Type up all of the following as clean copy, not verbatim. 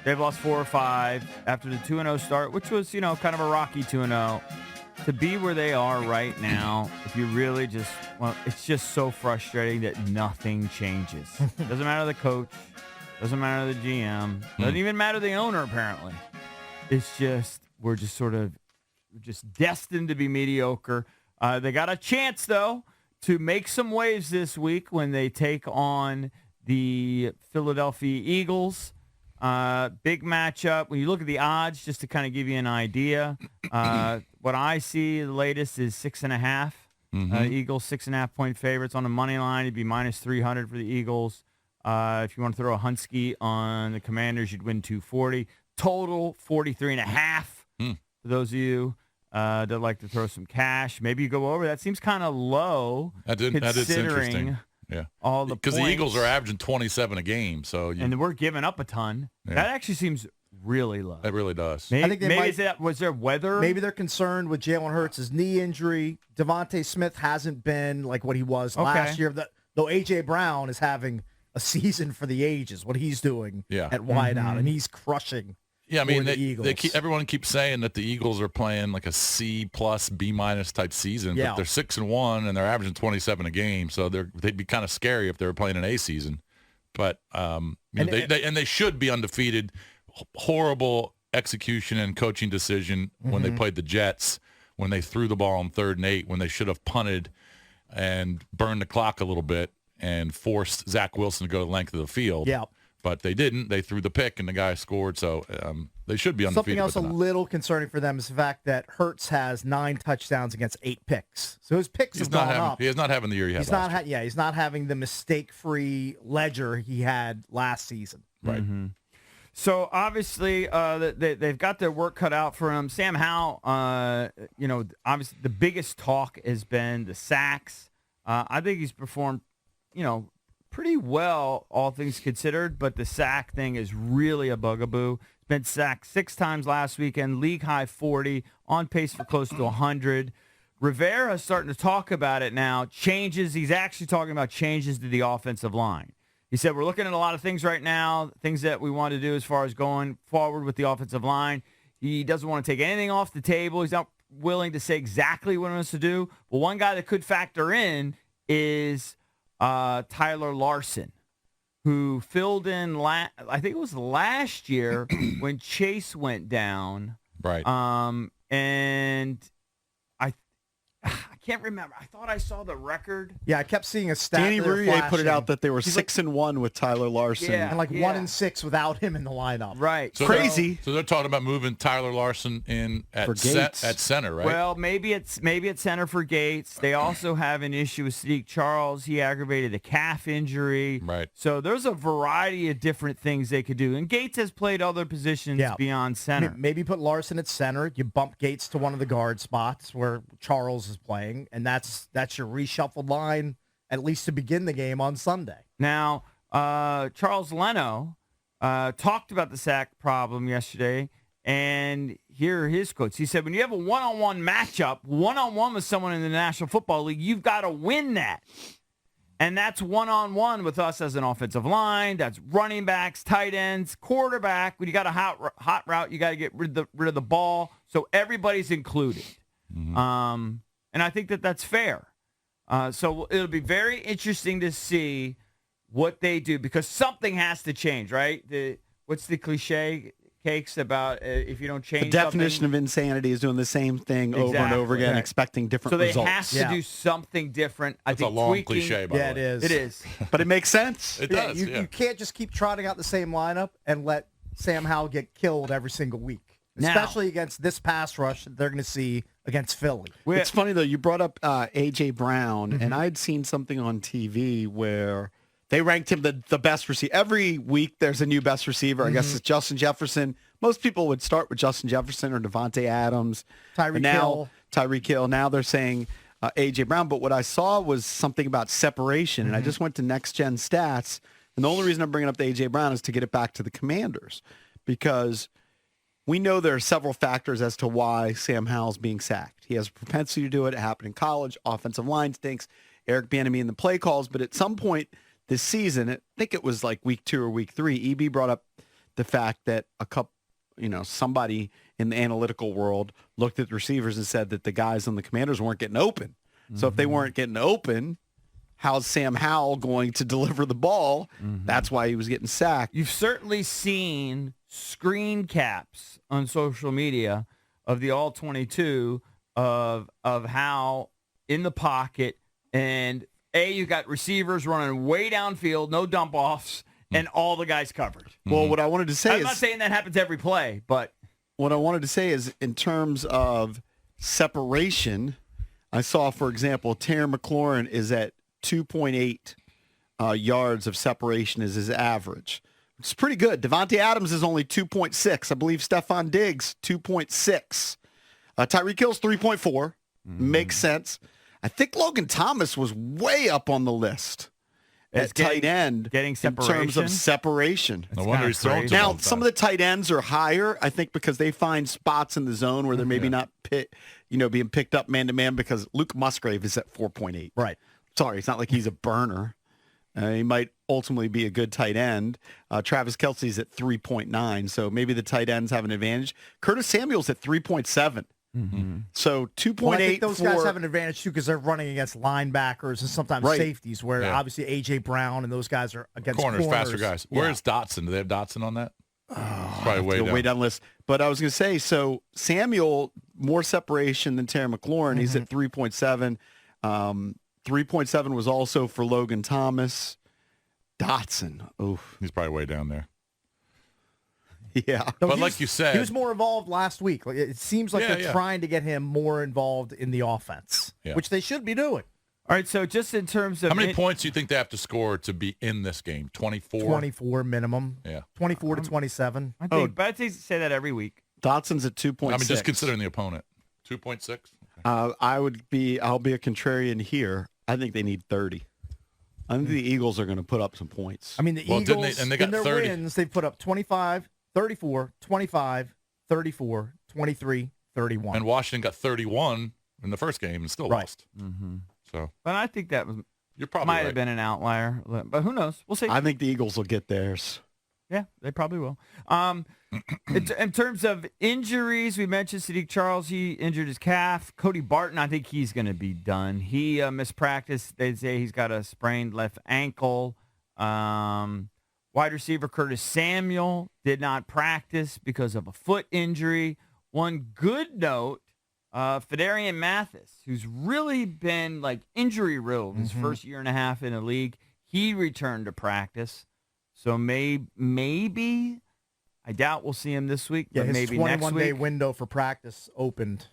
They've lost 4 or 5 after the 2-0 start, which was, kind of a rocky 2-0. To be where they are right now, if you really it's just so frustrating that nothing changes. Doesn't matter the coach, doesn't matter the GM, doesn't even matter the owner, apparently. It's just, we're just destined to be mediocre. They got a chance, though, to make some waves this week when they take on the Philadelphia Eagles. Big matchup. When you look at the odds, just to kind of give you an idea, what I see, the latest is 6.5. Eagles 6.5-point favorites on the money line. It'd be minus 300 for the Eagles. If you want to throw a Hunsky on the Commanders, you'd win 240. Total 43.5 for those of you that like to throw some cash. Maybe you go over. That seems kind of low. That is interesting. Yeah, all the because the Eagles are averaging 27 a game, and we're giving up a ton. Yeah. That actually seems really low. It really does. I think was there weather? Maybe they're concerned with Jalen Hurts' knee injury. Devontae Smith hasn't been like what he was last year. Though A.J. Brown is having a season for the ages, what he's doing at wideout, and he's crushing. Yeah, I mean, the everyone keeps saying that the Eagles are playing like a C+, B- type season, but they're 6-1 and they're averaging 27 a game, so they'd be kind of scary if they were playing an A season. But they should be undefeated. Horrible execution and coaching decision when they played the Jets, when they threw the ball on 3rd and 8, when they should have punted and burned the clock a little bit and forced Zach Wilson to go the length of the field. Yeah. But they didn't. They threw the pick, and the guy scored, so they should be undefeated. Something else a little concerning for them is the fact that Hurts has 9 touchdowns against 8 picks. So his picks have gone up. He is not having the year he had last year. He's not having the mistake-free ledger he had last season. Right. So, obviously, they've got their work cut out for him. Sam Howell, obviously the biggest talk has been the sacks. I think he's performed, pretty well, all things considered, but the sack thing is really a bugaboo. He's been sacked 6 times last weekend, league high 40, on pace for close to 100. Rivera is starting to talk about it now. He's actually talking about changes to the offensive line. He said, we're looking at a lot of things right now, things that we want to do as far as going forward with the offensive line. He doesn't want to take anything off the table. He's not willing to say exactly what he wants to do. But one guy that could factor in is Tyler Larson, who filled in, I think it was last year when Chase went down. Right. And I can't remember. I thought I saw the record. Yeah, I kept seeing a stat. Danny Rouillet put it out that they were 6-1 with Tyler Larson. Yeah, and 1-6 without him in the lineup. Right. So crazy. So they're talking about moving Tyler Larson in at center, right? Well, maybe it's center for Gates. They also have an issue with Sadiq Charles. He aggravated a calf injury. Right. So there's a variety of different things they could do. And Gates has played other positions beyond center. Maybe put Larson at center. You bump Gates to one of the guard spots where Charles is playing. And that's your reshuffled line, at least to begin the game on Sunday. Now, Charles Leno talked about the sack problem yesterday, and here are his quotes. He said, when you have a one-on-one matchup, one-on-one with someone in the National Football League, you've got to win that. And that's one-on-one with us as an offensive line. That's running backs, tight ends, quarterback. When you got a hot route, you got to get rid of the ball, so everybody's included. And I think that's fair. So it'll be very interesting to see what they do because something has to change, right? What's the cliche cakes about if you don't change the definition of insanity is doing the same thing over and over again, expecting different results. So they have to do something different. It's a long cliche, by the way. It is. It is. But it makes sense. It does. You can't just keep trotting out the same lineup and let Sam Howell get killed every single week. Especially against this pass rush that they're going to see against Philly. It's funny, though. You brought up A.J. Brown, and I'd seen something on TV where they ranked him the best receiver. Every week there's a new best receiver. I guess it's Justin Jefferson. Most people would start with Justin Jefferson or Devontae Adams. Tyreek Hill. Now they're saying A.J. Brown. But what I saw was something about separation, and I just went to Next Gen Stats. And the only reason I'm bringing up the A.J. Brown is to get it back to the Commanders because we know there are several factors as to why Sam Howell's being sacked. He has a propensity to do it. It happened in college. Offensive line stinks. Eric Bieniemy in the play calls. But at some point this season, I think it was like week 2 or week 3, EB brought up the fact that somebody in the analytical world looked at the receivers and said that the guys on the Commanders weren't getting open. So if they weren't getting open, how's Sam Howell going to deliver the ball? That's why he was getting sacked. You've certainly seen screen caps on social media of the all-22 of how in the pocket, and you got receivers running way downfield, no dump-offs, and all the guys covered. Well, what I wanted to say I'm not saying that happens every play, but what I wanted to say is in terms of separation, I saw, for example, Terry McLaurin is at 2.8 yards of separation is his average. It's pretty good. Devontae Adams is only 2.6. I believe Stephon Diggs, 2.6. Tyreek Hill's 3.4. Makes sense. I think Logan Thomas was way up on the list at tight end getting separation. In terms of separation. No wonder he's thrown Now, some of the tight ends are higher, I think, because they find spots in the zone where they're maybe not being picked up man-to-man, because Luke Musgrave is at 4.8. Right. Sorry, it's not like he's a burner. He might ultimately be a good tight end. Travis Kelce's at 3.9, so maybe the tight ends have an advantage. Curtis Samuel's at 3.7. So 2.8. Well, I think those guys have an advantage too because they're running against linebackers and sometimes safeties, where obviously A.J. Brown and those guys are against corners. Faster guys. Where's Dotson? Do they have Dotson on that? Probably way down the list. But I was going to say, so Samuel, more separation than Terry McLaurin. He's at 3.7. 3.7 was also for Logan Thomas. Dotson. Oof. He's probably way down there. Yeah. But like you said, he was more involved last week. Like, it seems like they're trying to get him more involved in the offense, which they should be doing. All right, so just in terms of... How many points do you think they have to score to be in this game? 24? 24 minimum. Yeah. 24 to 27. But I think say that every week. Dotson's at 2.6. I mean, just considering the opponent. 2.6? I'll be a contrarian here. I think they need 30. I think the Eagles are going to put up some points. I mean, the Eagles, and they got in their 30. wins, they've put up 25, 34, 25, 34, 23, 31. And Washington got 31 in the first game and still lost. So, but I think that might have been an outlier. But who knows? We'll see. I think the Eagles will get theirs. Yeah, they probably will. In terms of injuries, we mentioned Sadiq Charles. He injured his calf. Cody Barton, I think he's going to be done. He missed practice. They say he's got a sprained left ankle. Wide receiver Curtis Samuel did not practice because of a foot injury. One good note, Fedarian Mathis, who's really been like injury-riddled his first year and a half in the league, he returned to practice. So maybe, I doubt we'll see him this week, but maybe next week. His 21-day window for practice opened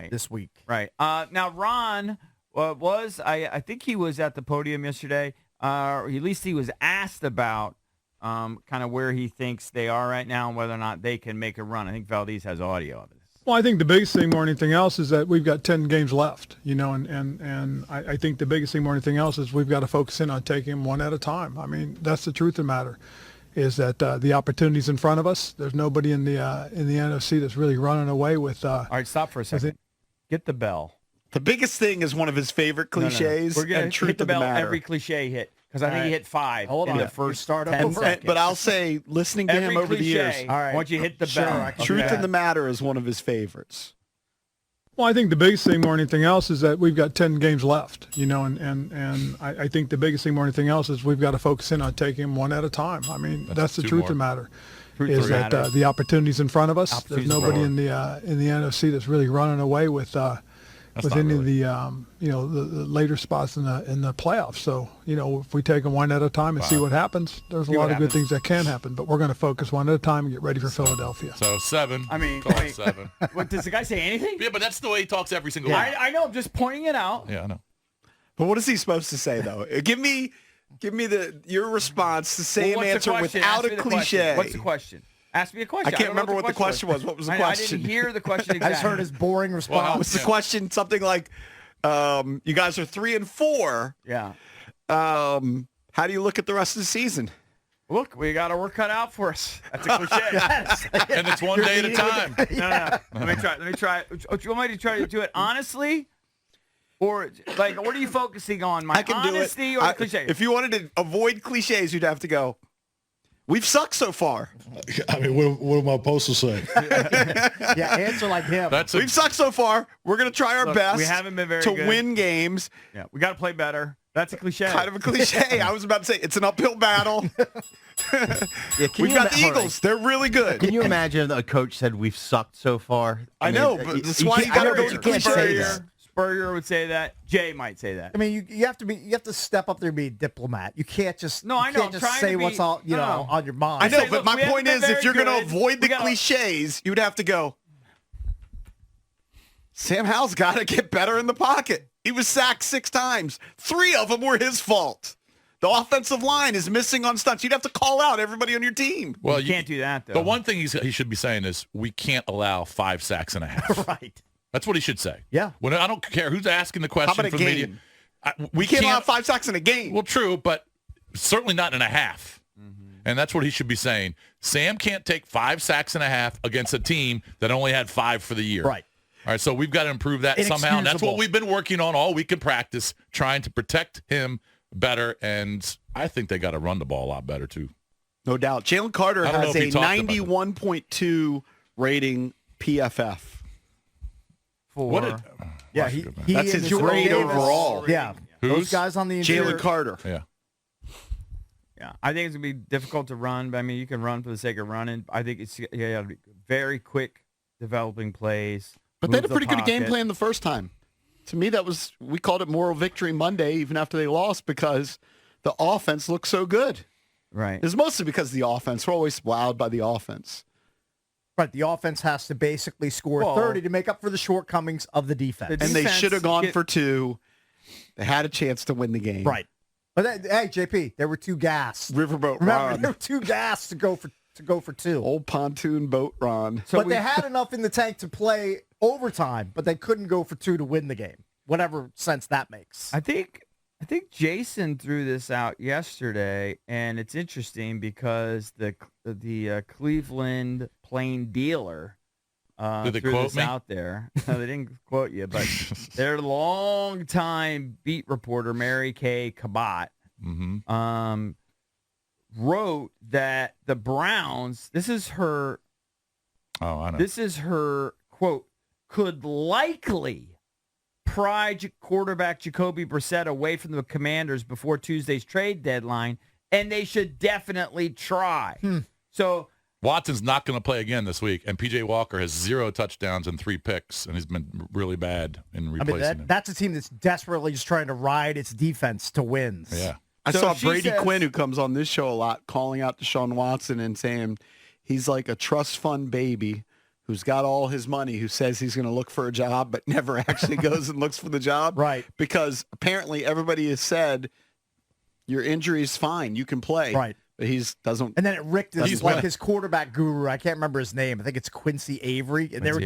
this week. Right. Now, Ron I think he was at the podium yesterday, or at least he was asked about kind of where he thinks they are right now and whether or not they can make a run. I think Valdez has audio of it. Well, I think the biggest thing more than anything else is that we've got 10 games left, and I think the biggest thing more than anything else is we've got to focus in on taking them one at a time. I mean, that's the truth of the matter, is that the opportunity's in front of us. There's nobody in the NFC that's really running away with. All right, stop for a second. Get the bell. The biggest thing is one of his favorite cliches. We're going and to truth hit the of bell matter. every cliche hit. Because I think he hit 5 in the first 10 seconds. But I'll say, listening to him over the years, once you hit the bell. Truth of the matter is one of his favorites. Well, I think the biggest thing more than anything else is that we've got 10 games left, and I think the biggest thing more than anything else is we've got to focus in on taking them one at a time. I mean, that's the truth of the matter. Is that the opportunity's in front of us. There's nobody in the NFC that's really running away with any of the the later spots in the playoffs. So if we take them one at a time and see what happens, there's a lot of good things that can happen. But we're going to focus one at a time and get ready for Philadelphia. So 7. I mean, call it 7. What, does the guy say anything? Yeah, but that's the way he talks every single week. I know. I'm just pointing it out. Yeah, I know. But what is he supposed to say though? Give me your response, the same answer without a cliche. What's the question? Ask me a question. I can't remember what the question was. What was the question? I didn't hear the question exactly. I just heard his boring response. Was the question something like, you guys are 3-4. Yeah. How do you look at the rest of the season? Look, we got our work cut out for us. That's a cliche. And it's one day at a time. No. Let me try. Do you want me to try to do it honestly? Or, like, what are you focusing on? My honesty or the cliche? If you wanted to avoid cliches, you'd have to go, We've sucked so far. I mean, what am I supposed to say? Yeah, answer like him. We've sucked so far. We're going to try our best. We haven't been very to good. win games. Yeah, we got to play better. That's a cliche. Kind of a cliche. I was about to say it's an uphill battle. We've got the Eagles. They're really good. Can you imagine a coach said we've sucked so far? I know, but that's why you got to go you can't say that. Spurrier would say that. Jay might say that. I mean, you have to step up there and be a diplomat. You can't just I know. can't just say what's all on your mind. I know, Say, but look, my we haven't point been is, if very you're going to good. avoid the We gotta- cliches, you'd have to go. Sam Howell's got to get better in the pocket. He was sacked 6 times. 3 of them were his fault. The offensive line is missing on stunts. You'd have to call out everybody on your team. Well, you can't do that, though. The one thing he should be saying is we can't allow 5 sacks and a half. Right. That's what he should say. Yeah. When I don't care who's asking the How question about for a the media. game? We Can't allow 5 sacks in a game. Well, true, but certainly not in a half. And that's what he should be saying. Sam can't take 5 sacks and a half against a team that only had 5 for the year. Right. All right, so we've got to improve that somehow. And that's what we've been working on all week in practice, trying to protect him better. And I think they got to run the ball a lot better, too. No doubt. Jalen Carter I don't know has if a he talked about it. 91.2 rating PFF. What did, Yeah, he That's and his Jordan grade Davis- overall. Yeah. Who's? Those guys on the interior. Jalen Carter. Yeah. Yeah, I think it's gonna be difficult to run. But I mean, you can run for the sake of running. I think it's very quick developing plays. But they had a move the pretty good game pocket. plan the first time. To me, we called it moral victory Monday, even after they lost, because the offense looked so good. Right. It's mostly because the offense. We're always wowed by the offense. Right, the offense has to basically score 30 to make up for the shortcomings of the defense. And they defense should have gone get- for 2. They had a chance to win the game. Right. But hey, JP, there were 2 gas. Riverboat Remember, Ron. there were 2 gas to go for 2. Old pontoon boat Ron. But they had enough in the tank to play overtime, but they couldn't go for 2 to win the game. Whatever sense that makes. I think Jason threw this out yesterday, and it's interesting because the Cleveland Plain Dealer Did they threw quote this me? out there. No, they didn't quote you, but their longtime beat reporter Mary Kay Cabot wrote that the Browns. This is her quote, could likely pry quarterback Jacoby Brissett away from the Commanders before Tuesday's trade deadline, and they should definitely try. So Watson's not going to play again this week, and P.J. Walker has 0 touchdowns and 3 picks, and he's been really bad in replacing him. That's a team that's desperately just trying to ride its defense to wins. Yeah. I So saw she Brady says- Quinn, who comes on this show a lot, calling out Deshaun Watson and saying he's like a trust fund baby who's got all his money, who says he's going to look for a job but never actually goes and looks for the job. Right. Because apparently everybody has said your injury is fine. You can play. Right. But doesn't. And then it Rick, He's like been- his quarterback guru, I can't remember his name. I think it's Quincy Avery. And they were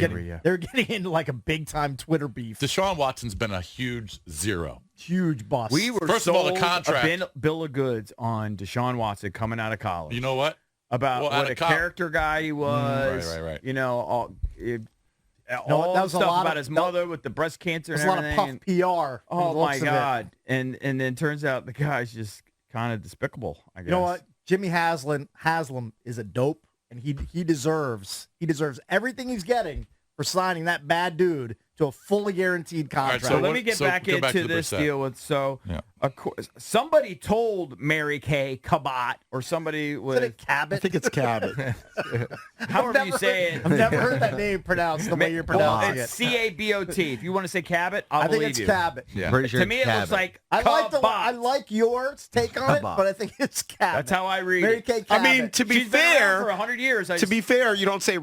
getting into like a big time Twitter beef. Deshaun Watson's been a huge 0. Huge bust. we were First of all, the sold contract. a bill of goods on Deshaun Watson coming out of college. You know what? About Well, out what a of character guy he was. Right. You know, all that the was a stuff lot about of- his mother with the breast cancer There's and a lot of everything. puff PR. Oh my looks of it. God! And then turns out the guy's just kind of despicable. I guess. You know what? Jimmy Haslam is a dope, and he deserves everything he's getting for signing that bad dude to a fully guaranteed contract. So what- let me get back go back into to the this Brissett. deal with of course somebody told Mary Kay Cabot or somebody Is with it Cabot? I think it's Cabot. however you say it. I've never heard that name pronounced the way you're Well, pronouncing it's it. Cabot. If you want to say Cabot, I'll I think believe it's you. Cabot. Yeah. To me, it looks like I Cabot. like your take on it, Cabot. but I think it's Cabot. That's how I read Mary it. Kay I Cabot. mean, to be She's been around fair, for 100 years. to be fair, you don't say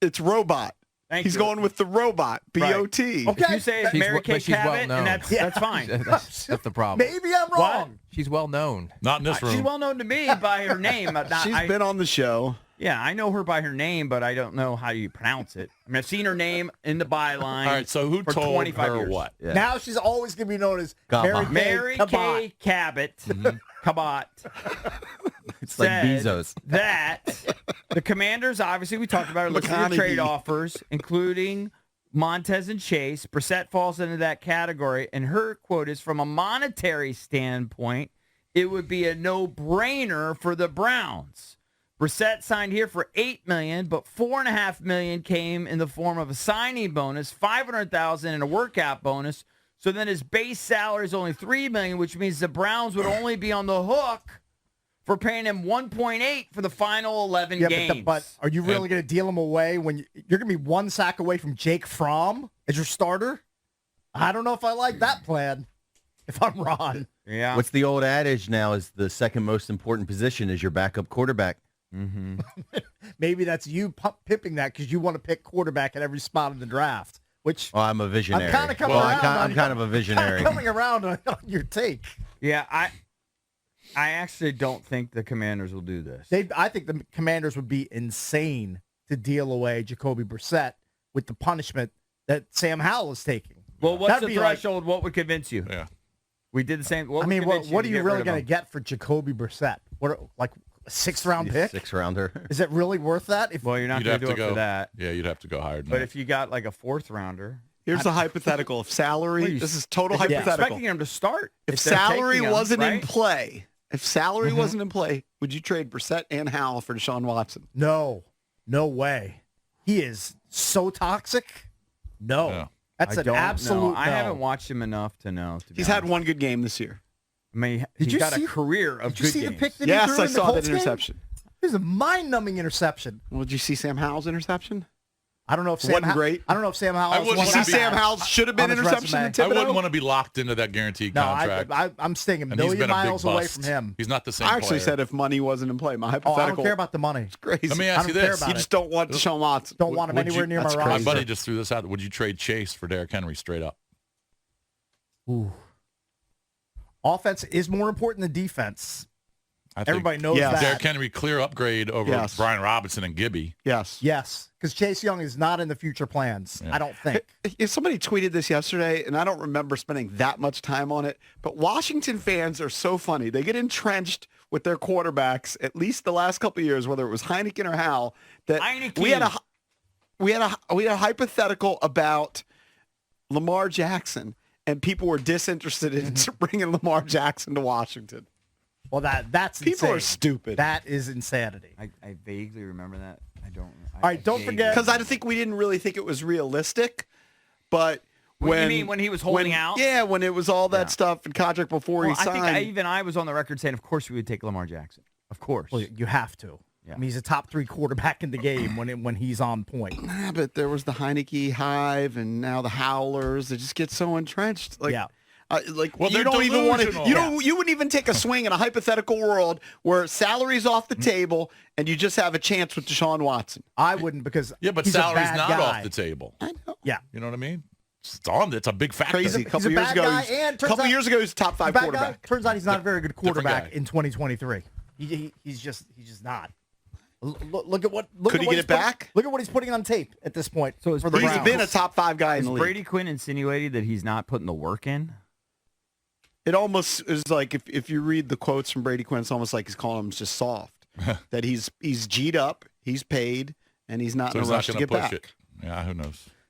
it's robot. Thank He's you. going with the robot, B-O-T. Okay. If you say it's She's Mary but Kay she's well Cabot, known. and that's fine. That's the problem. Maybe I'm wrong. She's well known. Not in this room. She's well known to me by her name. She's been on the show. Yeah, I know her by her name, but I don't know how you pronounce it. I mean, I've seen her name in the byline. All right, so who for told 25 her years. what? Yeah. Now she's always going to be known as Cabot. Mary Cabot. Kay Cabot, Cabot, It's like said Bezos. that the Commanders, obviously, we talked about, are looking at McConaughey. trade offers, including Montez and Chase. Brissett falls into that category, and her quote is, from a monetary standpoint, it would be a no-brainer for the Browns. Brissett signed here for $8 million, but $4.5 million came in the form of a signing bonus, $500,000 and a workout bonus. So then his base salary is only $3 million, which means the Browns would only be on the hook for paying him $1.8 for the final 11 games. But are you really going to deal him away when you're going to be one sack away from Jake Fromm as your starter? I don't know if I like that plan, if I'm Ron. Yeah. What's the old adage now is the second most important position is your backup quarterback. Mm-hmm. Maybe that's you pimping that because you want to pick quarterback at every spot in the draft. Which I'm a visionary. I'm kind of coming around. I'm kind of a visionary. I'm coming around on your take. Yeah, I actually don't think the Commanders will do this. I think the Commanders would be insane to deal away Jacoby Brissett with the punishment that Sam Howell is taking. Well, what's That'd the be threshold? What would convince you? Yeah. We did the same. What are you really going to get for Jacoby Brissett? What, like a 6th-round pick? 6rounder. Is it really worth that? Well, you're not going to do it for that. Yeah, you'd have to go higher than But that. if you got like a 4th-rounder. Here's the hypothetical. If salary, this is total You're hypothetical. expecting him to start. If they're salary taking him, wasn't in right? play, wasn't in play, would you trade Brissett and Howell for Deshaun Watson? No way. He is so toxic. No. Yeah. That's an don't absolute know. I no. haven't watched him enough to know. To be He's had honest. one good game this year. I mean, Did he's you got see- a career of Did you good see games. the pick that he Yes, threw I in the saw that Colts game? interception. It was a mind-numbing interception. Well, did you see Sam Howell's interception? I don't know if Wasn't great. I don't know if Sam Howell. wouldn't Did you wanna see be- Sam Howell should have been on his interception in resume. I wouldn't Thibodeau? want to be locked into that guaranteed No, contract. I'm staying a and he's million been a big miles away bust. from him. He's not the same I actually player. said if money wasn't in play. My Oh, hypothetical. I don't care about the money. It's crazy. Let me I ask you don't care this. about You just don't want Deshaun Watson. Don't want him Would anywhere you- near my that's My roster. buddy just threw this out. Would you trade Chase for Derrick Henry straight up? Ooh. Offense is more important than defense. I think Everybody knows Yes. that. Derrick Henry clear upgrade over Yes. Brian Robinson and Gibby. Yes. Yes, because Chase Young is not in the future plans. Yeah. I don't think. If somebody tweeted this yesterday, and I don't remember spending that much time on it, but Washington fans are so funny. They get entrenched with their quarterbacks, at least the last couple of years, whether it was Heineken or Howell, that Heineken. we had a hypothetical about Lamar Jackson, and people were disinterested in bringing Lamar Jackson to Washington. Well, that's People insane. are stupid. That is insanity. I vaguely remember that. I don't. All right, don't forget- Because I think we didn't really think it was realistic, but What, you mean when he was holding out? Yeah, when it was all that stuff and contract before he I signed. think I was on the record saying, of course we would take Lamar Jackson. Of course. Well, you have to. Yeah. I mean, he's a top 3 quarterback in the game when he's on point. Nah, but there was the Heineke hive, and now the Howlers. They just get so entrenched. Like, Yeah. Well, you they're don't even want to. delusional. You wouldn't even take a swing in a hypothetical world where salary's off the table and you just have a chance with Deshaun Watson. I wouldn't because Yeah, but he's a salary's bad not guy. off the table. I know. Yeah. You know what I mean? It's on. It's a big factor. Crazy. A He's couple a years bad ago, guy, he's, and turns couple out- years ago, he was top 5 Bad guy. quarterback. Turns out he's not a very good quarterback guy. in 2023. He's just not. Look at what. Could he get it back? Look at what he's putting on tape at this point. So is for the He's Browns. been a top 5 guy in Is the league. Brady Quinn insinuating that he's not putting the work in? It almost is like if you read the quotes from Brady Quinn, it's almost like he's calling him just soft. That he's G'd up, he's paid, and he's not So in he's a not rush to going to get push back. it. Yeah, who knows?